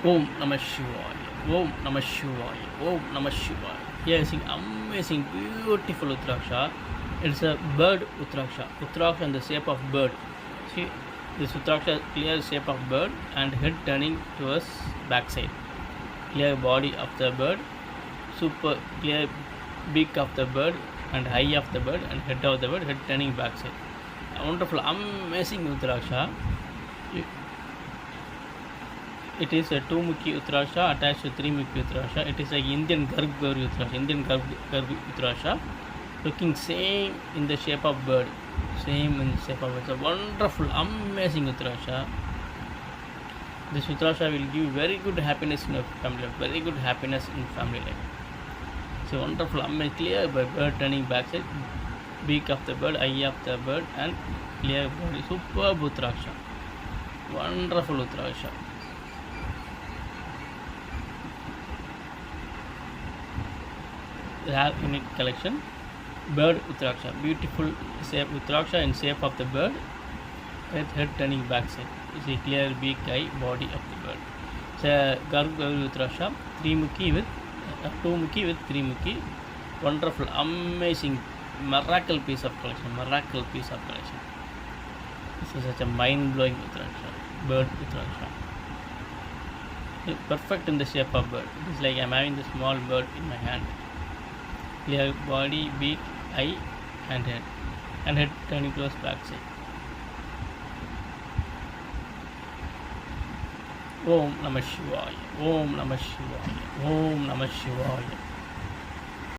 Om Namah Shivaya. Om Namah Shivaya. Om Namah Shivaya. Here is amazing, beautiful Rudraksha. It's a bird Rudraksha. Rudraksha in the shape of bird. See, this Rudraksha clear shape of bird and head turning towards backside. Clear body of the bird, super clear beak of the bird and eye of the bird and head of the bird, head turning backside. A wonderful, amazing Rudraksha. It is a 2-mukhi Rudraksha attached to 3-mukhi Rudraksha. It is a Indian Garbh Gauri Rudraksha. Indian Garbh Rudraksha, looking same in the shape of bird. Same in the shape of bird. It's a wonderful, amazing Rudraksha. This Rudraksha will give very good happiness in your family life. Very good happiness in family life. It's a wonderful, amazing, clear by bird turning backside, beak of the bird, eye of the bird, and clear body. Superb Rudraksha. Wonderful Rudraksha. Rare unique collection. Bird Rudraksha, beautiful shape Rudraksha in shape of the bird, with head turning backside. It's a clear beak, eye, body of the bird. It's a Garbh Gauri Rudraksha, 2-mukhi with 3-mukhi. Wonderful, amazing, miracle piece of collection. Miracle piece of collection. This is such a mind-blowing Rudraksha, bird Rudraksha. Perfect in the shape of bird. It is like I'm having the small bird in my hand. Clear body, beak, eye, and head turning towards backside. Om Namah Shivaya. Om Namah Shivaya. Om Namah Shivaya.